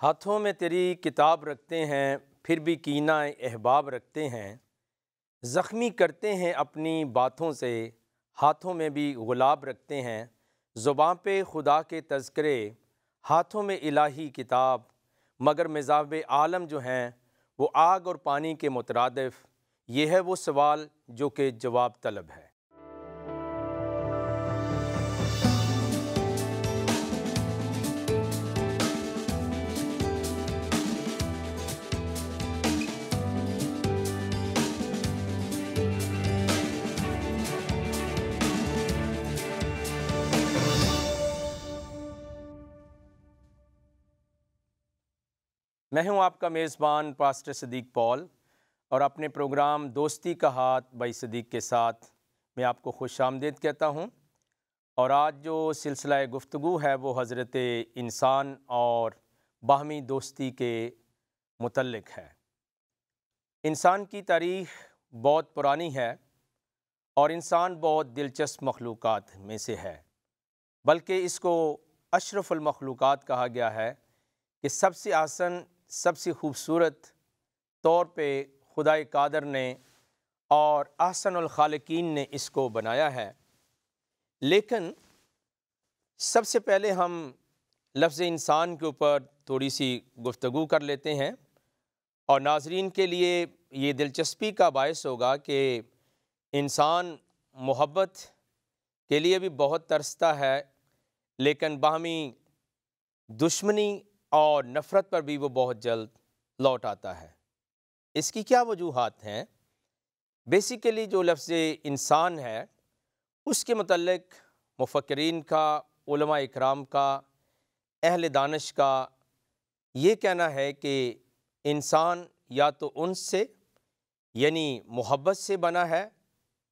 ہاتھوں میں تیری کتاب رکھتے ہیں پھر بھی کینہ احباب رکھتے ہیں، زخمی کرتے ہیں اپنی باتوں سے، ہاتھوں میں بھی غلاب رکھتے ہیں، زباں پہ خدا کے تذکرے، ہاتھوں میں الہی کتاب، مگر مذاہب عالم جو ہیں وہ آگ اور پانی کے مترادف۔ یہ ہے وہ سوال جو کہ جواب طلب ہے۔ میں ہوں آپ کا میزبان پاسٹر صدیق پال، اور اپنے پروگرام دوستی کا ہاتھ بائی صدیق کے ساتھ میں آپ کو خوش آمدید کہتا ہوں۔ اور آج جو سلسلہ گفتگو ہے وہ حضرت انسان اور باہمی دوستی کے متعلق ہے۔ انسان کی تاریخ بہت پرانی ہے اور انسان بہت دلچسپ مخلوقات میں سے ہے، بلکہ اس کو اشرف المخلوقات کہا گیا ہے کہ سب سے آسن، سب سے خوبصورت طور پہ خدائے قادر نے اور احسن الخالقین نے اس کو بنایا ہے۔ لیکن سب سے پہلے ہم لفظ انسان کے اوپر تھوڑی سی گفتگو کر لیتے ہیں، اور ناظرین کے لیے یہ دلچسپی کا باعث ہوگا کہ انسان محبت کے لیے بھی بہت ترستا ہے، لیکن باہمی دشمنی اور نفرت پر بھی وہ بہت جلد لوٹ آتا ہے۔ اس کی کیا وجوہات ہیں؟ بیسیکلی جو لفظ انسان ہے اس کے متعلق مفکرین کا، علماء اکرام کا، اہل دانش کا یہ کہنا ہے کہ انسان یا تو انس سے یعنی محبت سے بنا ہے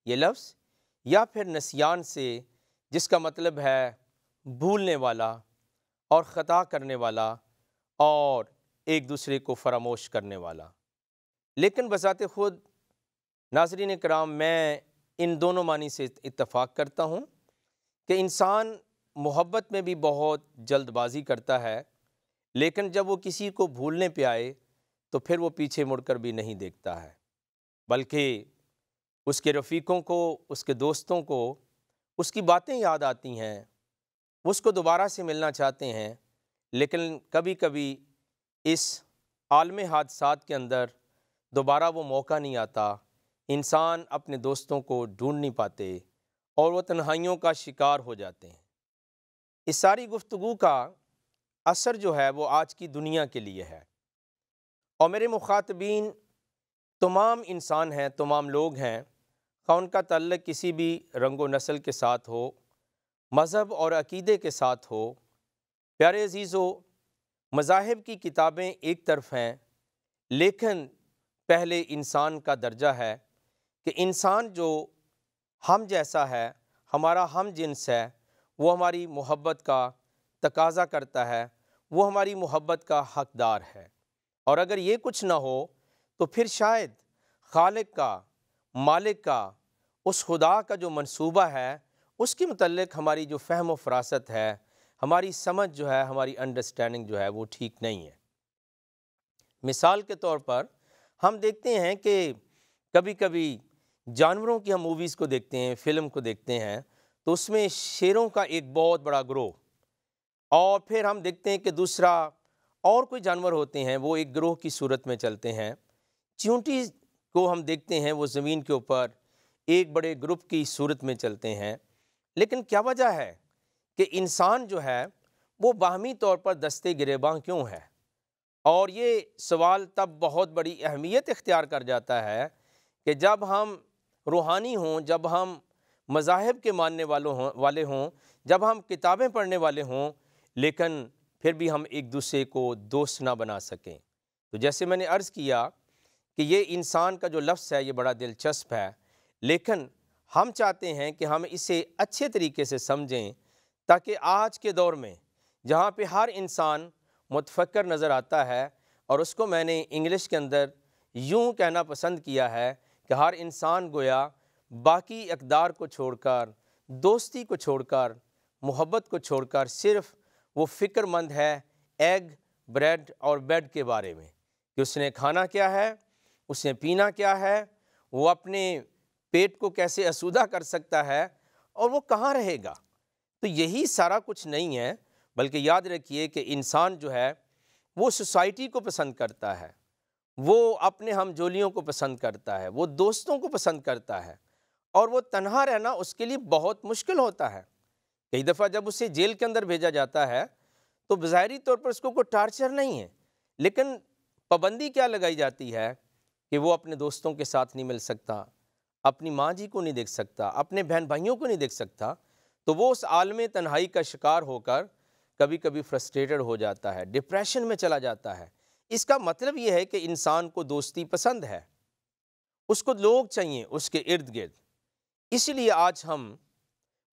یہ لفظ، یا پھر نسیان سے جس کا مطلب ہے بھولنے والا اور خطا کرنے والا اور ایک دوسرے کو فراموش کرنے والا۔ لیکن بذات خود ناظرین کرام میں ان دونوں معنی سے اتفاق کرتا ہوں کہ انسان محبت میں بھی بہت جلد بازی کرتا ہے، لیکن جب وہ کسی کو بھولنے پہ آئے تو پھر وہ پیچھے مڑ کر بھی نہیں دیکھتا ہے، بلکہ اس کے رفیقوں کو، اس کے دوستوں کو اس کی باتیں یاد آتی ہیں، وہ اس کو دوبارہ سے ملنا چاہتے ہیں، لیکن کبھی کبھی اس عالم حادثات کے اندر دوبارہ وہ موقع نہیں آتا، انسان اپنے دوستوں کو ڈھونڈ نہیں پاتے اور وہ تنہائیوں کا شکار ہو جاتے ہیں۔ اس ساری گفتگو کا اثر جو ہے وہ آج کی دنیا کے لیے ہے، اور میرے مخاطبین تمام انسان ہیں، تمام لوگ ہیں، خواہ ان کا تعلق کسی بھی رنگ و نسل کے ساتھ ہو، مذہب اور عقیدے کے ساتھ ہو۔ پیارے عزیزو، مذاہب کی کتابیں ایک طرف ہیں، لیکن پہلے انسان کا درجہ ہے کہ انسان جو ہم جیسا ہے، ہمارا ہم جنس ہے، وہ ہماری محبت کا تقاضا کرتا ہے، وہ ہماری محبت کا حقدار ہے، اور اگر یہ کچھ نہ ہو تو پھر شاید خالق کا، مالک کا، اس خدا کا جو منصوبہ ہے اس کے متعلق ہماری جو فہم و فراست ہے، ہماری سمجھ جو ہے، ہماری انڈرسٹینڈنگ جو ہے وہ ٹھیک نہیں ہے۔ مثال کے طور پر ہم دیکھتے ہیں کہ کبھی کبھی جانوروں کی ہم موویز کو دیکھتے ہیں، فلم کو دیکھتے ہیں، تو اس میں شیروں کا ایک بہت بڑا گروہ، اور پھر ہم دیکھتے ہیں کہ دوسرا اور کوئی جانور ہوتے ہیں وہ ایک گروہ کی صورت میں چلتے ہیں۔ چیونٹی کو ہم دیکھتے ہیں وہ زمین کے اوپر ایک بڑے گروپ کی صورت میں چلتے ہیں۔ لیکن کیا وجہ ہے کہ انسان جو ہے وہ باہمی طور پر دستے گریباں کیوں ہے؟ اور یہ سوال تب بہت بڑی اہمیت اختیار کر جاتا ہے کہ جب ہم روحانی ہوں، جب ہم مذاہب کے ماننے والے ہوں، جب ہم کتابیں پڑھنے والے ہوں، لیکن پھر بھی ہم ایک دوسرے کو دوست نہ بنا سکیں۔ تو جیسے میں نے عرض کیا کہ یہ انسان کا جو لفظ ہے یہ بڑا دلچسپ ہے، لیکن ہم چاہتے ہیں کہ ہم اسے اچھے طریقے سے سمجھیں، تاکہ آج کے دور میں جہاں پہ ہر انسان متفکر نظر آتا ہے، اور اس کو میں نے انگلش کے اندر یوں کہنا پسند کیا ہے کہ ہر انسان گویا باقی اقدار کو چھوڑ کر، دوستی کو چھوڑ کر، محبت کو چھوڑ کر صرف وہ فکر مند ہے ایگ بریڈ اور بیڈ کے بارے میں کہ اس نے کھانا کیا ہے، اس نے پینا کیا ہے، وہ اپنے پیٹ کو کیسے آسودہ کر سکتا ہے اور وہ کہاں رہے گا۔ تو یہی سارا کچھ نہیں ہے، بلکہ یاد رکھیے کہ انسان جو ہے وہ سوسائٹی کو پسند کرتا ہے، وہ اپنے ہم جولیوں کو پسند کرتا ہے، وہ دوستوں کو پسند کرتا ہے، اور وہ تنہا رہنا اس کے لیے بہت مشکل ہوتا ہے۔ کئی دفعہ جب اسے جیل کے اندر بھیجا جاتا ہے تو بظاہری طور پر اس کو کوئی ٹارچر نہیں ہے، لیکن پابندی کیا لگائی جاتی ہے کہ وہ اپنے دوستوں کے ساتھ نہیں مل سکتا، اپنی ماں جی کو نہیں دیکھ سکتا، اپنے بہن بھائیوں کو نہیں دیکھ سکتا، تو وہ اس عالم تنہائی کا شکار ہو کر کبھی کبھی فرسٹریٹڈ ہو جاتا ہے، ڈپریشن میں چلا جاتا ہے۔ اس کا مطلب یہ ہے کہ انسان کو دوستی پسند ہے، اس کو لوگ چاہیے اس کے ارد گرد۔ اس لیے آج ہم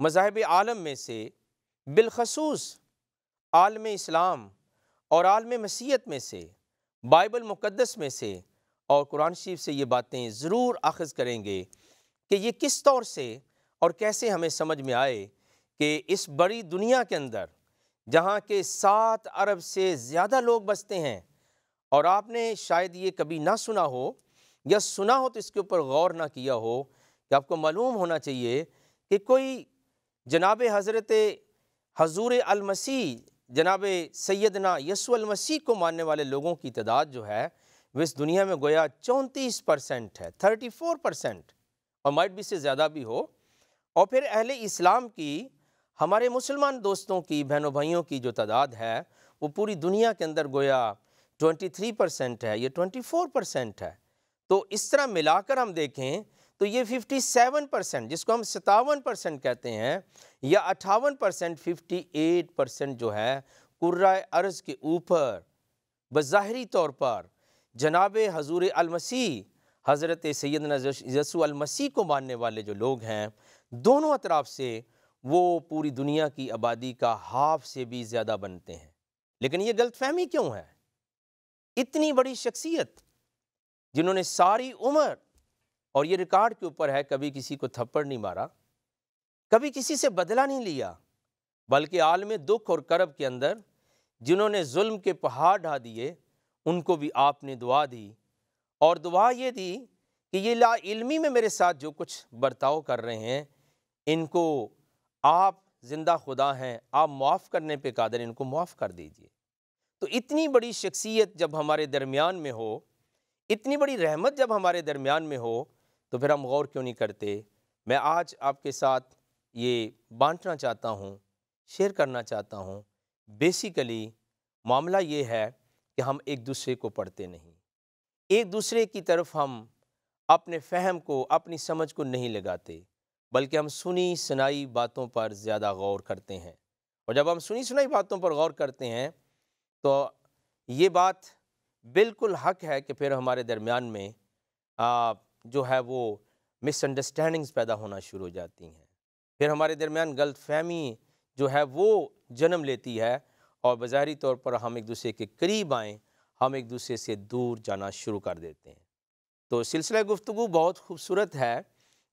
مذاہب عالم میں سے، بالخصوص عالم اسلام اور عالم مسیحیت میں سے، بائبل مقدس میں سے اور قرآن شریف سے یہ باتیں ضرور اخذ کریں گے کہ یہ کس طور سے اور کیسے ہمیں سمجھ میں آئے کہ اس بڑی دنیا کے اندر جہاں کے 7 ارب سے زیادہ لوگ بستے ہیں، اور آپ نے شاید یہ کبھی نہ سنا ہو یا سنا ہو تو اس کے اوپر غور نہ کیا ہو، کہ آپ کو معلوم ہونا چاہیے کہ کوئی جناب حضرت حضور المسیح، جناب سیدنا یسوع المسیح کو ماننے والے لوگوں کی تعداد جو ہے وہ اس دنیا میں گویا 34% ہے، 34%، اور مائٹ بھی سے زیادہ بھی ہو۔ اور پھر اہل اسلام کی، ہمارے مسلمان دوستوں کی، بہنوں بھائیوں کی جو تعداد ہے وہ پوری دنیا کے اندر گویا 23% ہے، یہ 24% ہے۔ تو اس طرح ملا کر ہم دیکھیں تو یہ 57%، جس کو ہم 57% کہتے ہیں، یا 58%، 58% جو ہے کرۂ ارض کے اوپر بظاہری طور پر جناب حضور المسیح، حضرت سیدنا یسوع المسیح کو ماننے والے جو لوگ ہیں، دونوں اطراف سے وہ پوری دنیا کی آبادی کا ہاف سے بھی زیادہ بنتے ہیں۔ لیکن یہ غلط فہمی کیوں ہے؟ اتنی بڑی شخصیت جنہوں نے ساری عمر، اور یہ ریکارڈ کے اوپر ہے، کبھی کسی کو تھپڑ نہیں مارا، کبھی کسی سے بدلہ نہیں لیا، بلکہ عالم دکھ اور کرب کے اندر جنہوں نے ظلم کے پہاڑ ڈھا دیے، ان کو بھی آپ نے دعا دی، اور دعا یہ دی کہ یہ لا علمی میں میرے ساتھ جو کچھ برتاؤ کر رہے ہیں، ان کو آپ زندہ خدا ہیں، آپ معاف کرنے پہ قادر، ان کو معاف کر دیجئے۔ تو اتنی بڑی شخصیت جب ہمارے درمیان میں ہو، اتنی بڑی رحمت جب ہمارے درمیان میں ہو، تو پھر ہم غور کیوں نہیں کرتے؟ میں آج آپ کے ساتھ یہ بانٹنا چاہتا ہوں، شیئر کرنا چاہتا ہوں۔ بیسیکلی معاملہ یہ ہے کہ ہم ایک دوسرے کو پڑھتے نہیں، ایک دوسرے کی طرف ہم اپنے فہم کو، اپنی سمجھ کو نہیں لگاتے، بلکہ ہم سنی سنائی باتوں پر زیادہ غور کرتے ہیں۔ اور جب ہم سنی سنائی باتوں پر غور کرتے ہیں تو یہ بات بالکل حق ہے کہ پھر ہمارے درمیان میں جو ہے وہ مس انڈرسٹینڈنگز پیدا ہونا شروع ہو جاتی ہیں، پھر ہمارے درمیان غلط فہمی جو ہے وہ جنم لیتی ہے، اور بظاہری طور پر ہم ایک دوسرے کے قریب آئیں، ہم ایک دوسرے سے دور جانا شروع کر دیتے ہیں۔ تو سلسلہ گفتگو بہت خوبصورت ہے،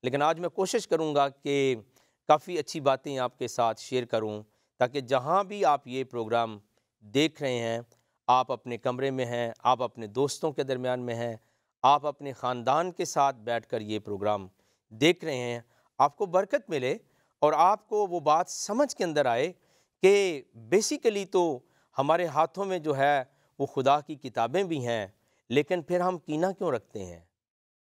لیکن آج میں کوشش کروں گا کہ کافی اچھی باتیں آپ کے ساتھ شیئر کروں، تاکہ جہاں بھی آپ یہ پروگرام دیکھ رہے ہیں، آپ اپنے کمرے میں ہیں، آپ اپنے دوستوں کے درمیان میں ہیں، آپ اپنے خاندان کے ساتھ بیٹھ کر یہ پروگرام دیکھ رہے ہیں، آپ کو برکت ملے، اور آپ کو وہ بات سمجھ کے اندر آئے کہ بیسیکلی تو ہمارے ہاتھوں میں جو ہے وہ خدا کی کتابیں بھی ہیں، لیکن پھر ہم کینہ کیوں رکھتے ہیں؟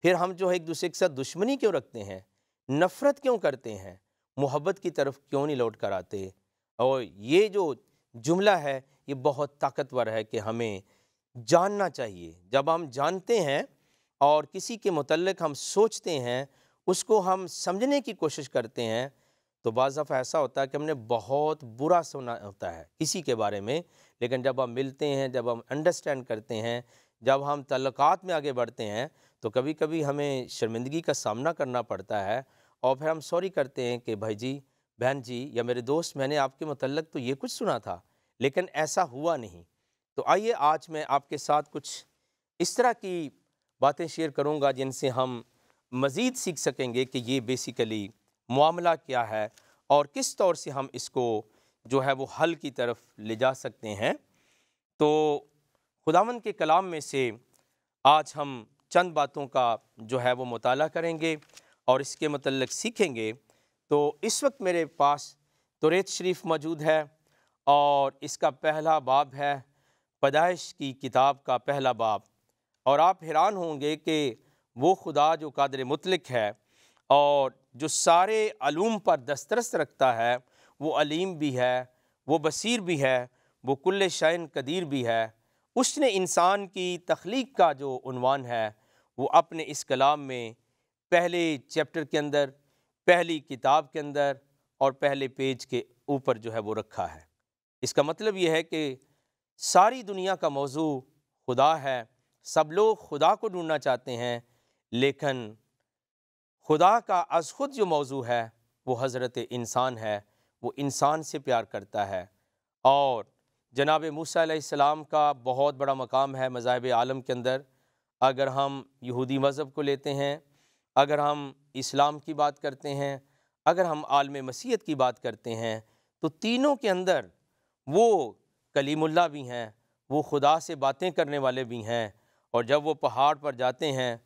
پھر ہم جو ہے ایک دوسرے کے ساتھ دشمنی کیوں رکھتے ہیں؟ نفرت کیوں کرتے ہیں؟ محبت کی طرف کیوں نہیں لوٹ کر آتے؟ اور یہ جو جملہ ہے یہ بہت طاقتور ہے کہ ہمیں جاننا چاہیے۔ جب ہم جانتے ہیں اور کسی کے متعلق ہم سوچتے ہیں، اس کو ہم سمجھنے کی کوشش کرتے ہیں، تو بعض دفعہ ایسا ہوتا ہے کہ ہم نے بہت برا سنا ہوتا ہے کسی کے بارے میں، لیکن جب ہم ملتے ہیں، جب ہم انڈرسٹینڈ کرتے ہیں، جب ہم تعلقات میں آگے بڑھتے ہیں، تو کبھی کبھی ہمیں شرمندگی کا سامنا کرنا پڑتا ہے، اور پھر ہم سوری کرتے ہیں کہ بھائی جی، بہن جی، یا میرے دوست، میں نے آپ کے متعلق تو یہ کچھ سنا تھا، لیکن ایسا ہوا نہیں۔ تو آئیے آج میں آپ کے ساتھ کچھ اس طرح کی باتیں شیئر کروں گا جن سے ہم مزید سیکھ سکیں گے کہ یہ بیسیکلی معاملہ کیا ہے، اور کس طور سے ہم اس کو جو ہے وہ حل کی طرف لے جا سکتے ہیں۔ تو خداوند کے کلام میں سے آج ہم چند باتوں کا جو ہے وہ مطالعہ کریں گے اور اس کے متعلق سیکھیں گے۔ تو اس وقت میرے پاس توریت شریف موجود ہے اور اس کا پہلا باب ہے، پیدائش کی کتاب کا پہلا باب، اور آپ حیران ہوں گے کہ وہ خدا جو قادر مطلق ہے اور جو سارے علوم پر دسترس رکھتا ہے، وہ علیم بھی ہے، وہ بصیر بھی ہے، وہ کل شیء قدیر بھی ہے، اس نے انسان کی تخلیق کا جو عنوان ہے وہ اپنے اس کلام میں پہلے چیپٹر کے اندر، پہلی کتاب کے اندر اور پہلے پیج کے اوپر جو ہے وہ رکھا ہے۔ اس کا مطلب یہ ہے کہ ساری دنیا کا موضوع خدا ہے، سب لوگ خدا کو ڈھونڈنا چاہتے ہیں، لیکن خدا کا از خود جو موضوع ہے وہ حضرت انسان ہے، وہ انسان سے پیار کرتا ہے۔ اور جناب موسیٰ علیہ السلام کا بہت بڑا مقام ہے مذاہب عالم کے اندر۔ اگر ہم یہودی مذہب کو لیتے ہیں، اگر ہم اسلام کی بات کرتے ہیں، اگر ہم عالم مسیحیت کی بات کرتے ہیں، تو تینوں کے اندر وہ کلیم اللہ بھی ہیں، وہ خدا سے باتیں کرنے والے بھی ہیں، اور جب وہ پہاڑ پر جاتے ہیں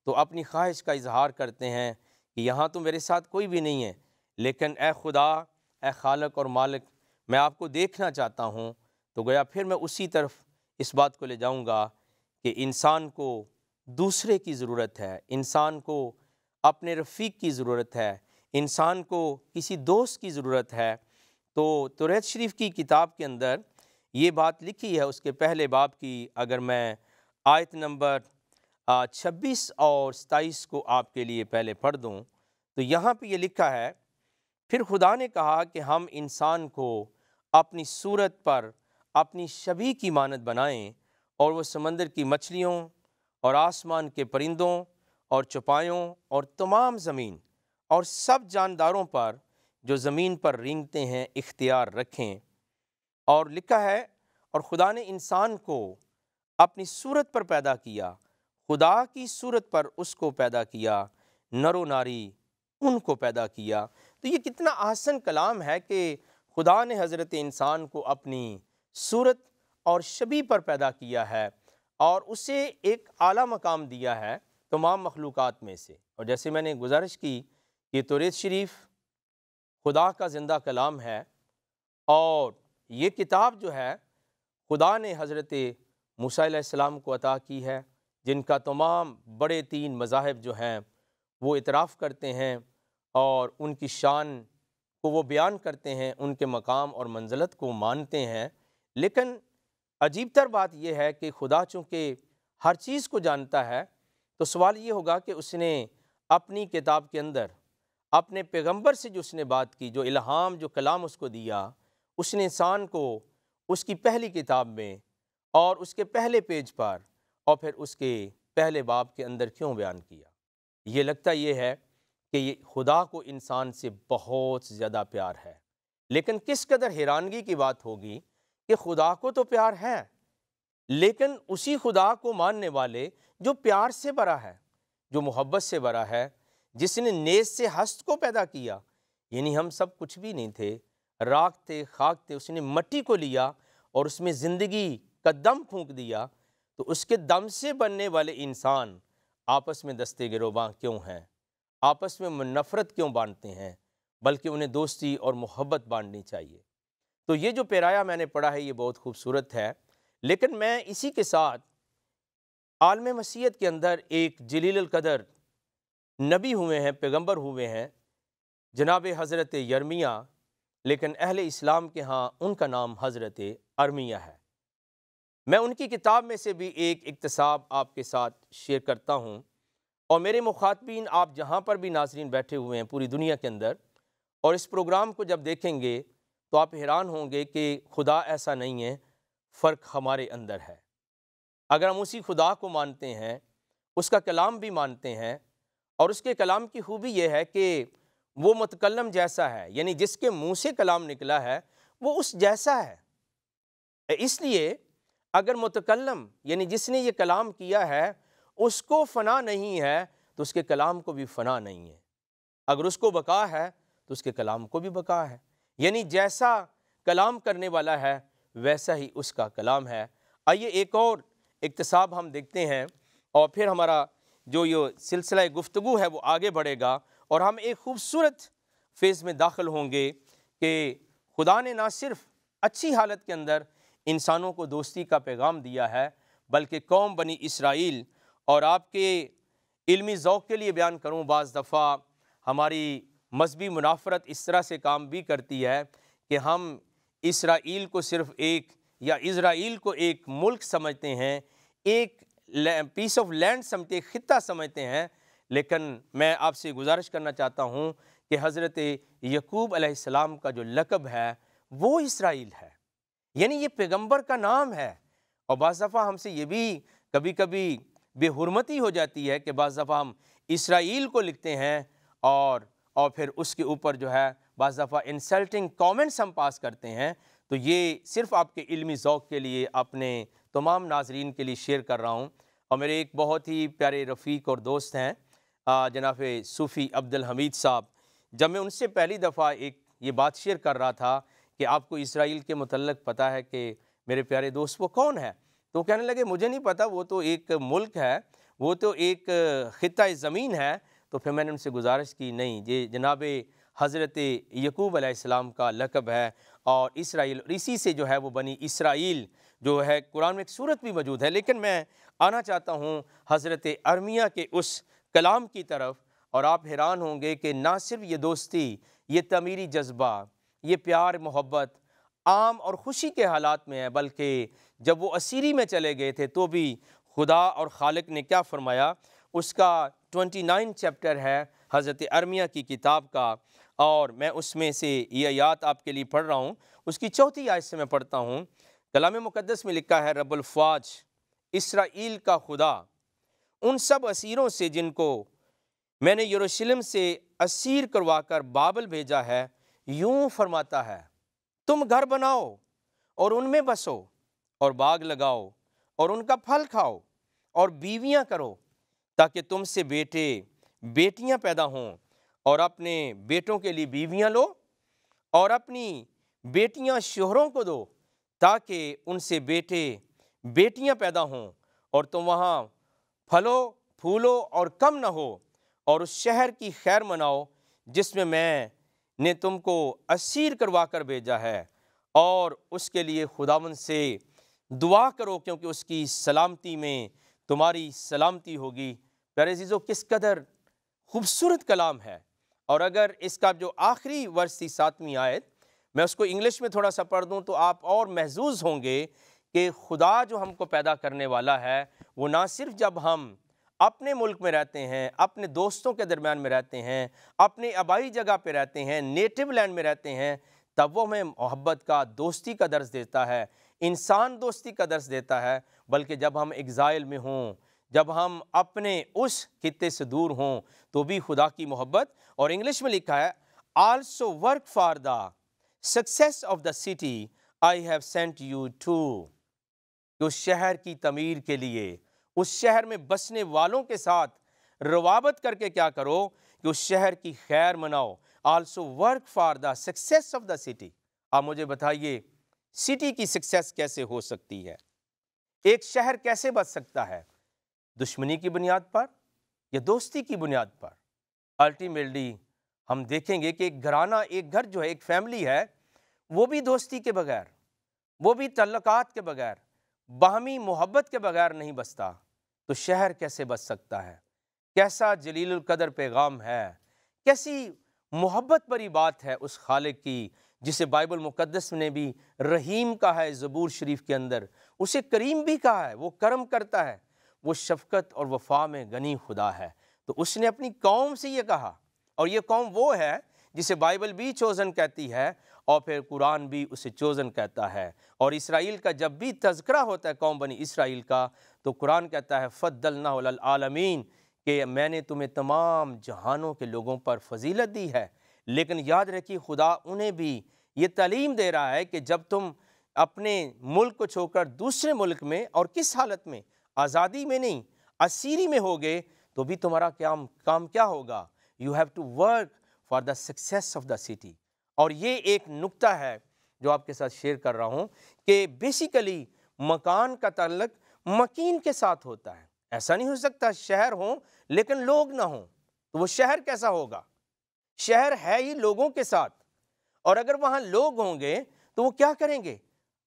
تو اپنی خواہش کا اظہار کرتے ہیں کہ یہاں تو میرے ساتھ کوئی بھی نہیں ہے، لیکن اے خدا، اے خالق اور مالک، میں آپ کو دیکھنا چاہتا ہوں۔ تو گویا پھر میں اسی طرف اس بات کو لے جاؤں گا کہ انسان کو دوسرے کی ضرورت ہے، انسان کو اپنے رفیق کی ضرورت ہے، انسان کو کسی دوست کی ضرورت ہے۔ تو توریت شریف کی کتاب کے اندر یہ بات لکھی ہے، اس کے پہلے باب کی اگر میں آیت نمبر 26 اور 27 کو آپ کے لیے پہلے پڑھ دوں، تو یہاں پہ یہ لکھا ہے، پھر خدا نے کہا کہ ہم انسان کو اپنی صورت پر اپنی شبیہ کی مانند بنائیں، اور وہ سمندر کی مچھلیوں اور آسمان کے پرندوں اور چوپایوں اور تمام زمین اور سب جانداروں پر جو زمین پر رینگتے ہیں اختیار رکھیں۔ اور لکھا ہے، اور خدا نے انسان کو اپنی صورت پر پیدا کیا، خدا کی صورت پر اس کو پیدا کیا، نر و ناری ان کو پیدا کیا۔ تو یہ کتنا احسن کلام ہے کہ خدا نے حضرت انسان کو اپنی صورت اور شبیہ پر پیدا کیا ہے اور اسے ایک اعلیٰ مقام دیا ہے تمام مخلوقات میں سے۔ اور جیسے میں نے گزارش کی، یہ توریت شریف خدا کا زندہ کلام ہے، اور یہ کتاب جو ہے خدا نے حضرت موسیٰ علیہ السلام کو عطا کی ہے، جن کا تمام بڑے 3 مذاہب جو ہیں وہ اعتراف کرتے ہیں اور ان کی شان کو وہ بیان کرتے ہیں، ان کے مقام اور منزلت کو مانتے ہیں۔ لیکن عجیب تر بات یہ ہے کہ خدا چونکہ ہر چیز کو جانتا ہے، تو سوال یہ ہوگا کہ اس نے اپنی کتاب کے اندر اپنے پیغمبر سے جو اس نے بات کی، جو الہام، جو کلام اس کو دیا، اس نے انسان کو اس کی پہلی کتاب میں اور اس کے پہلے پیج پر اور پھر اس کے پہلے باب کے اندر کیوں بیان کیا؟ یہ لگتا یہ ہے کہ یہ خدا کو انسان سے بہت زیادہ پیار ہے، لیکن کس قدر حیرانگی کی بات ہوگی کہ خدا کو تو پیار ہے، لیکن اسی خدا کو ماننے والے جو پیار سے بھرا ہے، جو محبت سے بھرا ہے، جس نے نیز سے ہست کو پیدا کیا، یعنی ہم سب کچھ بھی نہیں تھے، راکھ تھے، خاک تھے، اس نے مٹی کو لیا اور اس میں زندگی کا دم پھونک دیا، تو اس کے دم سے بننے والے انسان آپس میں دستے گروباں کیوں ہیں؟ آپس میں نفرت کیوں بانٹتے ہیں؟ بلکہ انہیں دوستی اور محبت بانٹنی چاہیے۔ تو یہ جو پیرایا میں نے پڑھا ہے یہ بہت خوبصورت ہے، لیکن میں اسی کے ساتھ عالم مسیحیت کے اندر ایک جلیل القدر نبی ہوئے ہیں، پیغمبر ہوئے ہیں، جناب حضرت یرمیہ، لیکن اہل اسلام کے ہاں ان کا نام حضرت ارمیہ ہے۔ میں ان کی کتاب میں سے بھی ایک اقتصاب آپ کے ساتھ شیئر کرتا ہوں، اور میرے مخاطبین آپ جہاں پر بھی ناظرین بیٹھے ہوئے ہیں پوری دنیا کے اندر، اور اس پروگرام کو جب دیکھیں گے تو آپ حیران ہوں گے کہ خدا ایسا نہیں ہے، فرق ہمارے اندر ہے۔ اگر ہم اسی خدا کو مانتے ہیں، اس کا کلام بھی مانتے ہیں، اور اس کے کلام کی خوبی یہ ہے کہ وہ متکلم جیسا ہے، یعنی جس کے منہ سے کلام نکلا ہے وہ اس جیسا ہے۔ اس لیے اگر متکلم یعنی جس نے یہ کلام کیا ہے اس کو فنا نہیں ہے تو اس کے کلام کو بھی فنا نہیں ہے، اگر اس کو بقا ہے تو اس کے کلام کو بھی بقا ہے، یعنی جیسا کلام کرنے والا ہے ویسا ہی اس کا کلام ہے۔ آئیے ایک اور اقتصاب ہم دیکھتے ہیں اور پھر ہمارا جو یہ سلسلہ گفتگو ہے وہ آگے بڑھے گا اور ہم ایک خوبصورت فیز میں داخل ہوں گے کہ خدا نے نہ صرف اچھی حالت کے اندر انسانوں کو دوستی کا پیغام دیا ہے بلکہ قوم بنی اسرائیل، اور آپ کے علمی ذوق کے لیے بیان کروں، بعض دفعہ ہماری مذہبی منافرت اس طرح سے کام بھی کرتی ہے کہ ہم اسرائیل کو صرف ایک یا اسرائیل کو ایک ملک سمجھتے ہیں، ایک پیس آف لینڈ سمجھتے، ایک خطہ سمجھتے ہیں، لیکن میں آپ سے گزارش کرنا چاہتا ہوں کہ حضرت یعقوب علیہ السلام کا جو لقب ہے وہ اسرائیل ہے، یعنی یہ پیغمبر کا نام ہے۔ اور بعض دفعہ ہم سے یہ بھی کبھی کبھی بے حرمتی ہو جاتی ہے کہ بعض دفعہ ہم اسرائیل کو لکھتے ہیں اور پھر اس کے اوپر جو ہے بعض دفعہ انسلٹنگ کامنٹس ہم پاس کرتے ہیں۔ تو یہ صرف آپ کے علمی ذوق کے لیے، اپنے تمام ناظرین کے لیے شیئر کر رہا ہوں۔ اور میرے ایک بہت ہی پیارے رفیق اور دوست ہیں جناب صوفی عبد الحمید صاحب، جب میں ان سے پہلی دفعہ یہ بات شیئر کر رہا تھا کہ آپ کو اسرائیل کے متعلق پتہ ہے کہ میرے پیارے دوست وہ کون ہے، تو کہنے لگے مجھے نہیں پتہ، وہ تو ایک ملک ہے، وہ تو ایک خطہ زمین ہے۔ تو پھر میں نے ان سے گزارش کی، نہیں، یہ جناب حضرت یعقوب علیہ السلام کا لقب ہے اور اسرائیل، اور اسی سے جو ہے وہ بنی اسرائیل جو ہے، قرآن میں ایک صورت بھی موجود ہے۔ لیکن میں آنا چاہتا ہوں حضرت ارمیہ کے اس کلام کی طرف، اور آپ حیران ہوں گے کہ نہ صرف یہ دوستی، یہ تعمیری جذبہ، یہ پیار محبت عام اور خوشی کے حالات میں ہے، بلکہ جب وہ اسیری میں چلے گئے تھے تو بھی خدا اور خالق نے کیا فرمایا۔ اس کا 29 چیپٹر ہے حضرت ارمیہ کی کتاب کا، اور میں اس میں سے یہ آیات آپ کے لیے پڑھ رہا ہوں۔ اس کی 4 آیت سے میں پڑھتا ہوں۔ کلام مقدس میں لکھا ہے، رب الفواج اسرائیل کا خدا ان سب اسیروں سے جن کو میں نے یروشلم سے اسیر کروا کر بابل بھیجا ہے، یوں فرماتا ہے، تم گھر بناؤ اور ان میں بسو، اور باغ لگاؤ اور ان کا پھل کھاؤ، اور بیویاں کرو تاکہ تم سے بیٹے بیٹیاں پیدا ہوں، اور اپنے بیٹوں کے لیے بیویاں لو اور اپنی بیٹیاں شوہروں کو دو تاکہ ان سے بیٹے بیٹیاں پیدا ہوں، اور تم وہاں پھلو پھولو اور کم نہ ہو، اور اس شہر کی خیر مناؤ جس میں نے تم کو اسیر کروا کر بھیجا ہے، اور اس کے لیے خداوند سے دعا کرو کیونکہ اس کی سلامتی میں تمہاری سلامتی ہوگی۔ پیارے عزیزو، کس قدر خوبصورت کلام ہے۔ اور اگر اس کا جو آخری ورس تھی 7ویں آیت، میں اس کو انگلش میں تھوڑا سا پڑھ دوں تو آپ اور محظوظ ہوں گے کہ خدا جو ہم کو پیدا کرنے والا ہے، وہ نہ صرف جب ہم اپنے ملک میں رہتے ہیں، اپنے دوستوں کے درمیان میں رہتے ہیں، اپنے آبائی جگہ پہ رہتے ہیں، نیٹو لینڈ میں رہتے ہیں، تب وہ ہمیں محبت کا، دوستی کا درس دیتا ہے، انسان دوستی کا درس دیتا ہے، بلکہ جب ہم ایگزائل میں ہوں، جب ہم اپنے اس خطے سے دور ہوں تو بھی خدا کی محبت۔ اور انگلش میں لکھا ہے، also work for the success of the city I have sent you to, کہ اس شہر کی تعمیر کے لیے، اس شہر میں بسنے والوں کے ساتھ روابط کر کے کیا کرو کہ اس شہر کی خیر مناؤ۔ Also work for the success of the city. آپ مجھے بتائیے سٹی کی سکسیس کیسے ہو سکتی ہے؟ ایک شہر کیسے بچ سکتا ہے؟ دشمنی کی بنیاد پر یا دوستی کی بنیاد پر؟ الٹیمیٹلی ہم دیکھیں گے کہ ایک گھرانہ، ایک گھر جو ہے، ایک فیملی ہے، وہ بھی دوستی کے بغیر، وہ بھی تعلقات کے بغیر، باہمی محبت کے بغیر نہیں بستا، تو شہر کیسے بچ سکتا ہے؟ کیسا جلیل القدر پیغام ہے، کیسی محبت بری بات ہے اس خالق کی جسے بائبل مقدس نے بھی رحیم کہا ہے، زبور شریف کے اندر اسے کریم بھی کہا ہے، وہ کرم کرتا ہے، وہ شفقت اور وفا میں غنی خدا ہے۔ تو اس نے اپنی قوم سے یہ کہا، اور یہ قوم وہ ہے جسے بائبل بھی چوزن کہتی ہے اور پھر قرآن بھی اسے چوزن کہتا ہے۔ اور اسرائیل کا جب بھی تذکرہ ہوتا ہے قوم بنی اسرائیل کا، تو قرآن کہتا ہے فضلناہ علی العالمین، کہ میں نے تمہیں تمام جہانوں کے لوگوں پر فضیلت دی ہے۔ لیکن یاد رکھیے خدا انہیں بھی یہ تعلیم دے رہا ہے کہ جب تم اپنے ملک کو چھوڑ کر دوسرے ملک میں، اور کس حالت میں؟ آزادی میں نہیں، اسیری میں ہوگے، تو بھی تمہارا کام کیا ہوگا؟ You have to work for the success of the city. اور یہ ایک نکتہ ہے جو آپ کے ساتھ شیئر کر رہا ہوں کہ بیسیکلی مکان کا تعلق مکین کے ساتھ ہوتا ہے۔ ایسا نہیں ہو سکتا شہر ہوں لیکن لوگ نہ ہوں، تو وہ شہر کیسا ہوگا؟ شہر ہے ہی لوگوں کے ساتھ، اور اگر وہاں لوگ ہوں گے تو وہ کیا کریں گے؟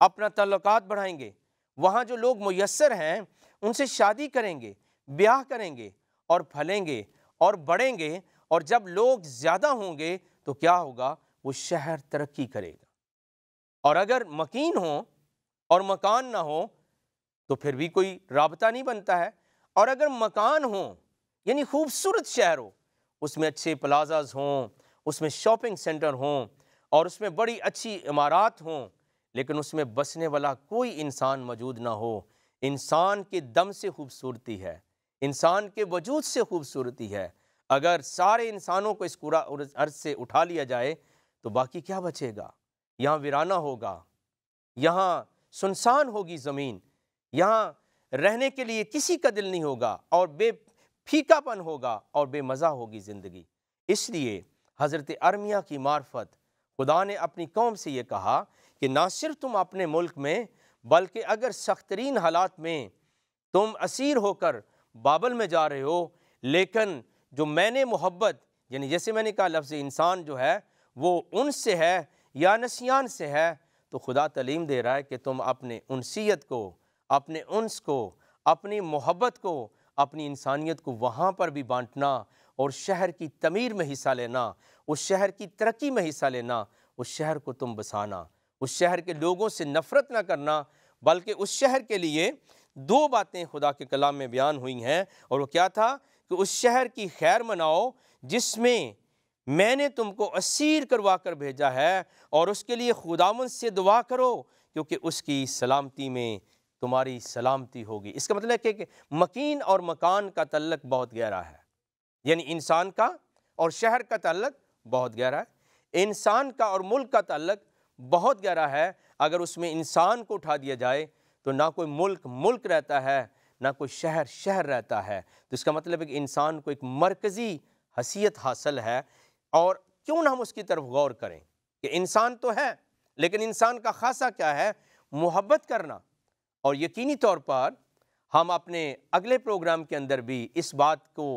اپنا تعلقات بڑھائیں گے، وہاں جو لوگ میسر ہیں ان سے شادی کریں گے، بیاہ کریں گے اور پھلیں گے اور بڑھیں گے، اور جب لوگ زیادہ ہوں گے تو کیا ہوگا؟ وہ شہر ترقی کرے گا۔ اور اگر مکین ہوں اور مکان نہ ہو تو پھر بھی کوئی رابطہ نہیں بنتا ہے۔ اور اگر مکان ہوں یعنی خوبصورت شہر ہو، اس میں اچھے پلازاز ہوں، اس میں شاپنگ سینٹر ہوں اور اس میں بڑی اچھی عمارات ہوں، لیکن اس میں بسنے والا کوئی انسان موجود نہ ہو، انسان کے دم سے خوبصورتی ہے، انسان کے وجود سے خوبصورتی ہے، اگر سارے انسانوں کو اس ارض سے اٹھا لیا جائے تو باقی کیا بچے گا؟ یہاں ویرانہ ہوگا، یہاں سنسان ہوگی زمین، یہاں رہنے کے لیے کسی کا دل نہیں ہوگا، اور بے پھیکا پن ہوگا اور بے مزہ ہوگی زندگی۔ اس لیے حضرت ارمیہ کی معرفت خدا نے اپنی قوم سے یہ کہا کہ نہ صرف تم اپنے ملک میں بلکہ اگر سخت ترین حالات میں تم اسیر ہو کر بابل میں جا رہے ہو، لیکن جو میں نے محبت، یعنی جیسے میں نے کہا لفظ انسان جو ہے وہ ان سے ہے یا نسیان سے ہے، تو خدا تعلیم دے رہا ہے کہ تم اپنے انسیت کو، اپنے انس کو، اپنی محبت کو، اپنی انسانیت کو وہاں پر بھی بانٹنا، اور شہر کی تعمیر میں حصہ لینا، اس شہر کی ترقی میں حصہ لینا، اس شہر کو تم بسانا، اس شہر کے لوگوں سے نفرت نہ کرنا، بلکہ اس شہر کے لیے دو باتیں خدا کے کلام میں بیان ہوئی ہیں، اور وہ کیا تھا کہ اس شہر کی خیر مناؤ جس میں نے تم کو اسیر کروا کر بھیجا ہے، اور اس کے لیے خداوند سے دعا کرو کیونکہ اس کی سلامتی میں تمہاری سلامتی ہوگی۔ اس کا مطلب ہے کہ مکین اور مکان کا تعلق بہت گہرا ہے، یعنی انسان کا اور شہر کا تعلق بہت گہرا ہے، انسان کا اور ملک کا تعلق بہت گہرا ہے۔ اگر اس میں انسان کو اٹھا دیا جائے تو نہ کوئی ملک ملک رہتا ہے، نہ کوئی شہر شہر رہتا ہے۔ تو اس کا مطلب ہے کہ انسان کو ایک مرکزی حیثیت حاصل ہے، اور کیوں نہ ہم اس کی طرف غور کریں کہ انسان تو ہے لیکن انسان کا خاصہ کیا ہے؟ محبت کرنا۔ اور یقینی طور پر ہم اپنے اگلے پروگرام کے اندر بھی اس بات کو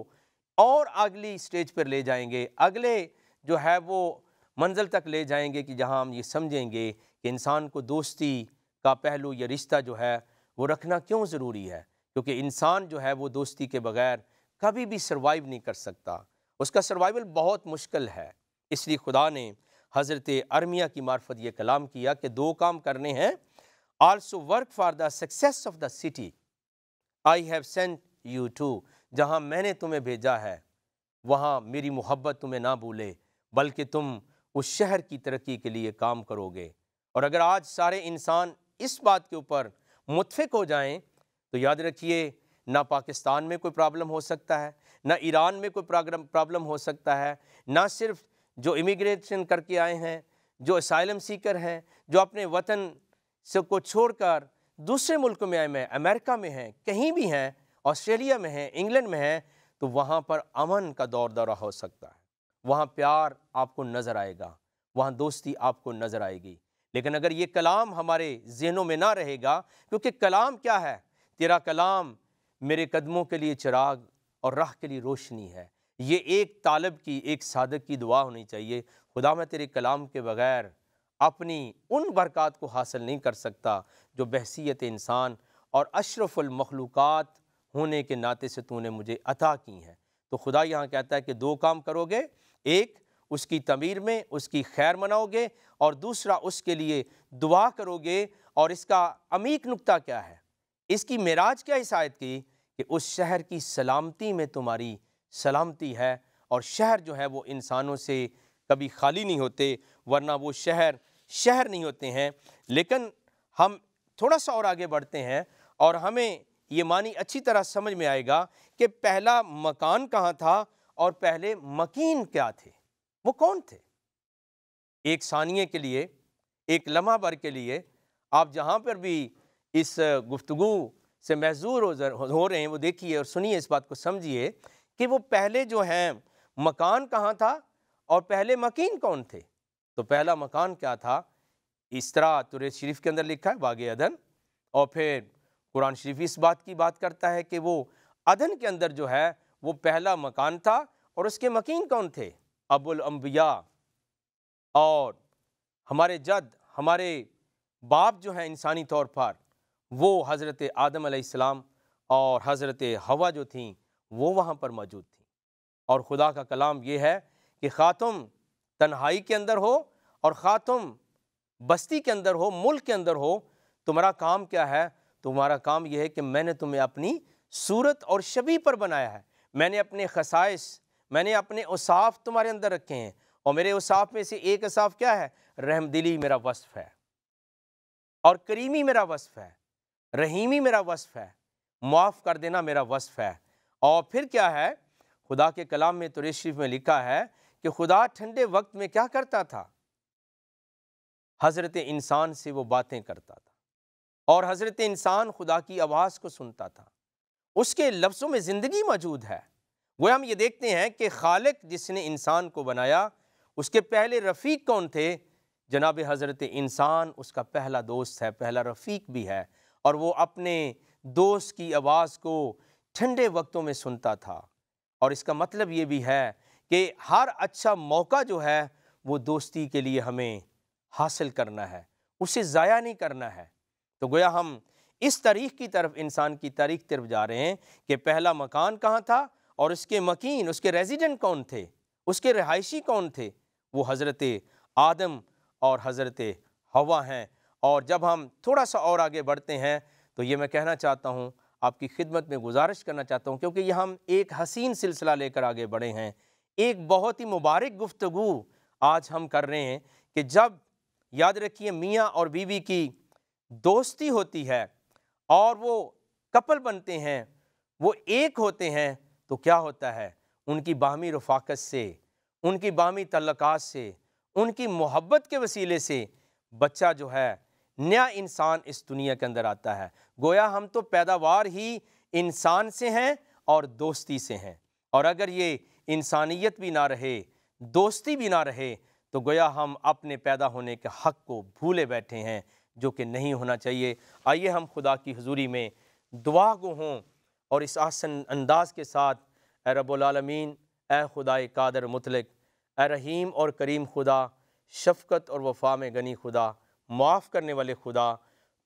اور اگلی سٹیج پر لے جائیں گے، اگلے جو ہے وہ منزل تک لے جائیں گے کہ جہاں ہم یہ سمجھیں گے کہ انسان کو دوستی کا پہلو یا رشتہ جو ہے وہ رکھنا کیوں ضروری ہے، کیونکہ انسان جو ہے وہ دوستی کے بغیر کبھی بھی سروائیو نہیں کر سکتا، اس کا سروائیول بہت مشکل ہے۔ اس لیے خدا نے حضرت ارمیہ کی معرفت یہ کلام کیا کہ دو کام کرنے ہیں، also work for the success of the city I have sent you to، جہاں میں نے تمہیں بھیجا ہے وہاں میری محبت تمہیں نہ بھولے، بلکہ تم اس شہر کی ترقی کے لیے کام کرو گے۔ اور اگر آج سارے انسان اس بات کے اوپر متفق ہو جائیں تو یاد رکھیے نہ پاکستان میں کوئی پرابلم ہو سکتا ہے، نہ ایران میں کوئی پرابلم ہو سکتا ہے، نہ صرف جو امیگریشن کر کے آئے ہیں، جو اسائلم سیکر ہیں، جو اپنے وطن سے کو چھوڑ کر دوسرے ملکوں میں آئے ہیں، امریکہ میں ہیں، کہیں بھی ہیں، آسٹریلیا میں ہیں، انگلینڈ میں ہیں، تو وہاں پر امن کا دورہ ہو سکتا ہے، وہاں پیار آپ کو نظر آئے گا، وہاں دوستی آپ کو نظر آئے گی۔ لیکن اگر یہ کلام ہمارے ذہنوں میں نہ رہے گا، کیونکہ کلام کیا ہے؟ تیرا کلام میرے قدموں کے لیے چراغ اور راہ کے لیے روشنی ہے، یہ ایک طالب کی، ایک صادق کی دعا ہونی چاہیے۔ خدا میں تیرے کلام کے بغیر اپنی ان برکات کو حاصل نہیں کر سکتا جو بحیثیت انسان اور اشرف المخلوقات ہونے کے ناطے سے تو نے مجھے عطا کی ہیں۔ تو خدا یہاں کہتا ہے کہ دو کام کرو گے، ایک اس کی تعمیر میں اس کی خیر مناؤ گے، اور دوسرا اس کے لیے دعا کرو گے۔ اور اس کا عمیق نقطہ کیا ہے؟ اس کی معراج کیا عیسائیت کی کہ اس شہر کی سلامتی میں تمہاری سلامتی ہے، اور شہر جو ہے وہ انسانوں سے کبھی خالی نہیں ہوتے، ورنہ وہ شہر نہیں ہوتے ہیں۔ لیکن ہم تھوڑا سا اور آگے بڑھتے ہیں اور ہمیں یہ معنی اچھی طرح سمجھ میں آئے گا کہ پہلا مکان کہاں تھا اور پہلے مکین کیا تھے، وہ کون تھے؟ ایک ثانیے کے لیے، ایک لمحہ بھر کے لیے آپ جہاں پر بھی اس گفتگو سے محظور ہو رہے ہیں وہ دیکھیے اور سنیے، اس بات کو سمجھیے کہ وہ پہلے جو ہیں مکان کہاں تھا اور پہلے مکین کون تھے۔ تو پہلا مکان کیا تھا؟ اس طرح تورات شریف کے اندر لکھا ہے، باغ عدن، اور پھر قرآن شریف اس بات کی بات کرتا ہے کہ وہ عدن کے اندر جو ہے وہ پہلا مکان تھا، اور اس کے مکین کون تھے؟ ابو الانبیاء، اور ہمارے جد، ہمارے باپ جو ہیں انسانی طور پر، وہ حضرت آدم علیہ السلام اور حضرت حوا جو تھیں وہ وہاں پر موجود تھیں۔ اور خدا کا کلام یہ ہے کہ خواہ تم تنہائی کے اندر ہو اور خواہ تم بستی کے اندر ہو، ملک کے اندر ہو، تمہارا کام کیا ہے؟ تمہارا کام یہ ہے کہ میں نے تمہیں اپنی صورت اور شبیہ پر بنایا ہے، میں نے اپنے خصائص، میں نے اپنے اوصاف تمہارے اندر رکھے ہیں، اور میرے اوصاف میں سے ایک اوصاف کیا ہے؟ رحم دلی میرا وصف ہے، اور کریمی میرا وصف ہے، رحیمی میرا وصف ہے، معاف کر دینا میرا وصف ہے۔ اور پھر کیا ہے؟ خدا کے کلام میں تورات شریف میں لکھا ہے کہ خدا ٹھنڈے وقت میں کیا کرتا تھا؟ حضرت انسان سے وہ باتیں کرتا تھا، اور حضرت انسان خدا کی آواز کو سنتا تھا، اس کے لفظوں میں زندگی موجود ہے۔ وہ ہم یہ دیکھتے ہیں کہ خالق جس نے انسان کو بنایا، اس کے پہلے رفیق کون تھے؟ جناب حضرت انسان اس کا پہلا دوست ہے، پہلا رفیق بھی ہے، اور وہ اپنے دوست کی آواز کو ٹھنڈے وقتوں میں سنتا تھا۔ اور اس کا مطلب یہ بھی ہے کہ ہر اچھا موقع جو ہے وہ دوستی کے لیے ہمیں حاصل کرنا ہے، اسے ضائع نہیں کرنا ہے۔ تو گویا ہم اس تاریخ کی طرف، انسان کی تاریخ کی طرف جا رہے ہیں کہ پہلا مکان کہاں تھا، اور اس کے مکین، اس کے ریزیڈنٹ کون تھے، اس کے رہائشی کون تھے؟ وہ حضرت آدم اور حضرت حوا ہیں۔ اور جب ہم تھوڑا سا اور آگے بڑھتے ہیں تو یہ میں کہنا چاہتا ہوں، آپ کی خدمت میں گزارش کرنا چاہتا ہوں، کیونکہ یہ ہم ایک حسین سلسلہ لے کر آگے بڑھے ہیں، ایک بہت ہی مبارک گفتگو آج ہم کر رہے ہیں کہ جب، یاد رکھیے، میاں اور بیوی کی دوستی ہوتی ہے اور وہ کپل بنتے ہیں، وہ ایک ہوتے ہیں، تو کیا ہوتا ہے؟ ان کی باہمی رفاقت سے، ان کی باہمی تعلقات سے، ان کی محبت کے وسیلے سے بچہ جو ہے، نیا انسان اس دنیا کے اندر آتا ہے۔ گویا ہم تو پیداوار ہی انسان سے ہیں اور دوستی سے ہیں، اور اگر یہ انسانیت بھی نہ رہے، دوستی بھی نہ رہے، تو گویا ہم اپنے پیدا ہونے کے حق کو بھولے بیٹھے ہیں، جو کہ نہیں ہونا چاہیے۔ آئیے ہم خدا کی حضوری میں دعا گو ہوں، اور اس آسن انداز کے ساتھ، اے رب العالمین، اے خدائے قادر مطلق، اے رحیم اور کریم خدا، شفقت اور وفا میں غنی خدا، معاف کرنے والے خدا،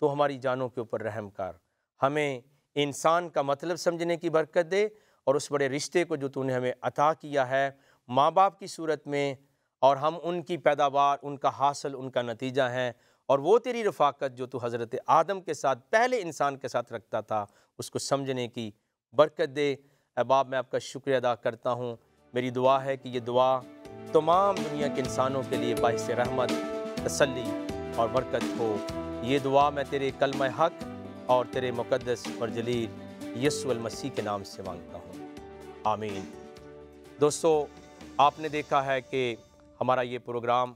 تو ہماری جانوں کے اوپر رحم کر، ہمیں انسان کا مطلب سمجھنے کی برکت دے، اور اس بڑے رشتے کو جو تو نے ہمیں عطا کیا ہے ماں باپ کی صورت میں، اور ہم ان کی پیداوار، ان کا حاصل، ان کا نتیجہ ہیں، اور وہ تیری رفاقت جو تو حضرت آدم کے ساتھ، پہلے انسان کے ساتھ رکھتا تھا، اس کو سمجھنے کی برکت دے۔ اے باپ، میں آپ کا شکریہ ادا کرتا ہوں۔ میری دعا ہے کہ یہ دعا تمام دنیا کے انسانوں کے لیے باعث رحمت، تسلی اور برکت ہو۔ یہ دعا میں تیرے کلمہ حق اور تیرے مقدس اور جلیل یسوع المسیح کے نام سے مانگتا ہوں، آمین۔ دوستو، آپ نے دیکھا ہے کہ ہمارا یہ پروگرام،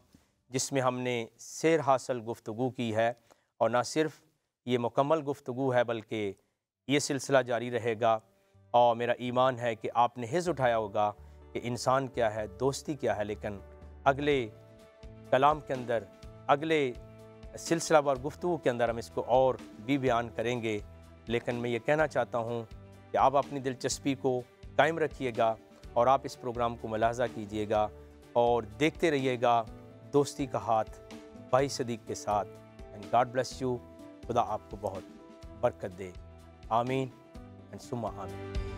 جس میں ہم نے سیر حاصل گفتگو کی ہے، اور نہ صرف یہ مکمل گفتگو ہے بلکہ یہ سلسلہ جاری رہے گا، اور میرا ایمان ہے کہ آپ نے حظ اٹھایا ہوگا کہ انسان کیا ہے، دوستی کیا ہے، لیکن اگلے کلام کے اندر، اگلے سلسلہ وار گفتگو کے اندر ہم اس کو اور بھی بیان کریں گے۔ لیکن میں یہ کہنا چاہتا ہوں کہ آپ اپنی دلچسپی کو قائم رکھیے گا، اور آپ اس پروگرام کو ملاحظہ کیجیے گا، اور دیکھتے رہیے گا دوستی کا ہاتھ بھائی صدیق کے ساتھ۔ And God bless you. خدا آپ کو بہت برکت دے، آمین اینڈ ثم آمین۔